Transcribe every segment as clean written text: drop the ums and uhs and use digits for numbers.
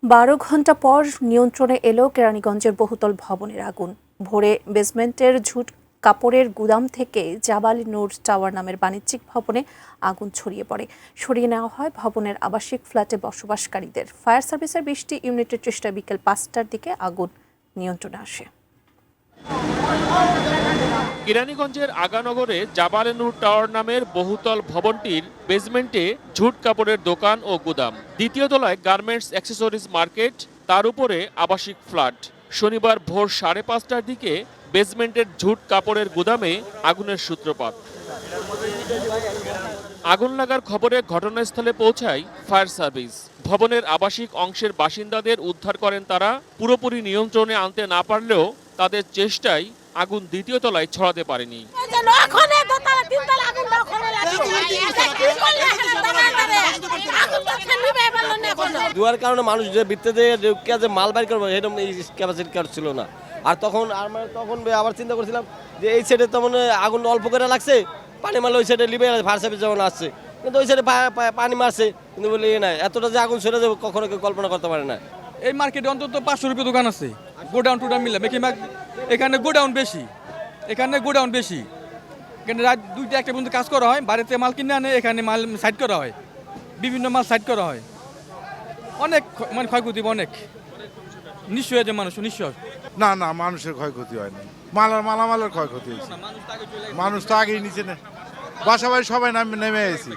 12 ঘণ্টা পর নিয়ন্ত্রণে এলো কেরানীগঞ্জের বহুতল ভবনের আগুন। ভোরে বেসমেন্টের ঝুট কাপড়ের গুদাম থেকে জাবাল নূর টাওয়ার নামের বাণিজ্যিক ভবনে আগুন ছড়িয়ে পড়ে। সরিয়ে নেওয়া হয় ভবনের আবাসিক ফ্ল্যাটে বসবাসকারীদের। ফায়ার সার্ভিসের 20টি ইউনিটের চেষ্টায় বিকেল 5টার দিকে আগুন নিয়ন্ত্রণে আসে। কেরানীগঞ্জের আগানগরে জাবালে নূর টাওয়ার নামের বহুতল ভবনটির বেসমেন্টে ঝুট কাপড়ের দোকান ও গুদাম, দ্বিতীয় তলায় গার্মেন্টস অ্যাক্সেসরিজ মার্কেট, তার উপরে আবাসিক ফ্ল্যাট। শনিবার ভোর 5:30টার দিকে বেসমেন্টের ঝুট কাপড়ের গুদামে আগুনের সূত্রপাত। আগুন লাগার খবরে ঘটনাস্থলে পৌঁছায় ফায়ার সার্ভিস। ভবনের আবাসিক অংশের বাসিন্দাদের উদ্ধার করেন তারা। পুরোপুরি নিয়ন্ত্রণে আনতে না পারলেও তাদের চেষ্টায় আগুন দ্বিতীয় তলায় ছড়াতে পারেনি। দুয়ার কারণে মানুষ যে বৃত্তে যে মাল বাইর করবো এরকম এই ক্যাপাসিটি কার্ড ছিল না। আর তখন আবার চিন্তা করছিলাম যে এই সাইডে তেমন আগুন অল্প করে লাগছে, পানি মারলে ওই সাইডে লিবে ফায়ার সার্ভিস যখন আসছে, কিন্তু ওই সাইডে পানি মারছে, কিন্তু বলে নাই এতটা যে আগুন ছেড়ে যাবে কখনো কেউ কল্পনা করতে পারে না। এই মার্কেটে অন্তত 500 রুপি দোকান আছে, গোডাউন টুডাউন মিলে এখানে গোডাউন বেশি, এখানে রাত 2টা 1টা পর্যন্ত কাজ করা হয়। বাড়িতে মাল কিনে আনে, এখানে মাল সাইড করা হয়, বিভিন্ন মাল সাইড করা হয়। অনেক ক্ষয়ক্ষতি, অনেক নিশ্চয় হয়েছে মানুষ, নিশ্চয় না মানুষের ক্ষয়ক্ষতি হয়নি, মালামালের ক্ষয়ক্ষতি হয়েছে। মানুষ তো আগেই নিচে বাসা বাড়ি সবাই নেমে গেছি,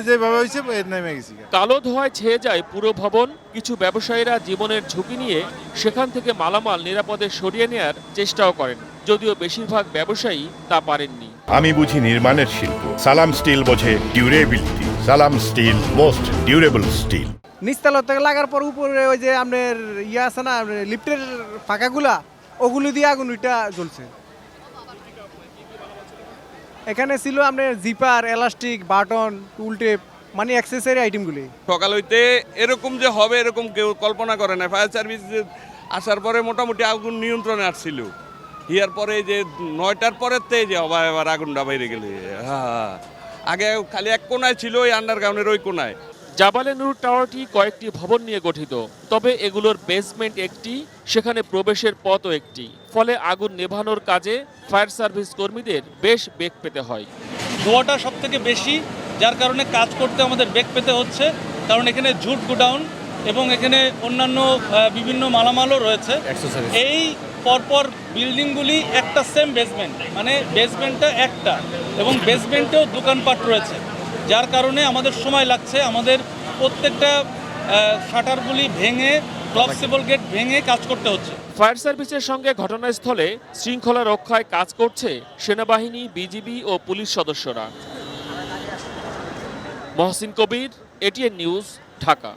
যেভাবে হয়েছে নেমে গেছি। কালো ধোঁয়ায় ছেয়ে যায় পুরো ভবন। কিছু ব্যবসায়ীরা জীবনের ঝুঁকি নিয়ে সেখান থেকে মালামাল নিরাপদে সরিয়ে নেয়ার চেষ্টাও করেন, যদিও বেশিরভাগ ব্যবসায়ী তা পারেননি। আমি বুঝি নির্মাণের শিল্প, সালাম স্টিল বোঝে ডিউরেবিলিটি। সালাম স্টিল, মোস্ট ডিউরেবল স্টিল। নিচতলা থেকে লাগার পর উপরে ওই যে আপনার আছে না লিফটের ফাঁকাগুলা, ওগুলো দিয়ে আগুন ওইটা জ্বলছে। এখানে ছিল আপনার জিপার, এলাস্টিক, বাটন, টুল টেপ, মানে অ্যাক্সেসরি আইটেমগুলি। সকাল হইতে এরকম যে হবে এরকম কেউ কল্পনা করে না। ফায়ার সার্ভিস আসার পরে মোটামুটি আগুন নিয়ন্ত্রণে আসছিল। ইয়ার পরে যে 9টার পরের থেকে যে হবে এবার আগুনটা বাইরে গেলে, হ্যাঁ আগে খালি এক কোনায় ছিল, ওই আন্ডারগ্রাউন্ডের ওই কোনায়। জাবালে নূর টাওয়ারটি কয়েকটি ভবন নিয়ে গঠিত, তবে এগুলোর বেসমেন্ট একটি, সেখানে প্রবেশের পথও একটি। ফলে আগুন নেভানোর কাজে ফায়ার সার্ভিস কর্মীদের বেশ বেগ পেতে হয়। ধোঁয়াটা সব থেকে বেশি, যার কারণে কাজ করতে আমাদের বেগ পেতে হচ্ছে, কারণ এখানে ঝুট গোডাউন এবং এখানে অন্যান্য বিভিন্ন মালামালও রয়েছে। এই পরপর বিল্ডিংগুলি একটা সেম বেসমেন্ট, মানে বেসমেন্টটা একটা এবং বেসমেন্টেও দোকানপাট রয়েছে, যার কারণে আমাদের সময় লাগছে। আমাদের প্রত্যেকটা শাটারগুলি ভেঙে, ক্লপসেবল গেট ভেঙে কাজ করতে হচ্ছে। ফায়ার সার্ভিসের সঙ্গে ঘটনাস্থলে শৃঙ্খলা রক্ষায় কাজ করছে সেনাবাহিনী, বিজিবি ও পুলিশ সদস্যরা। মহসিন কবির, এটিএন নিউজ, ঢাকা।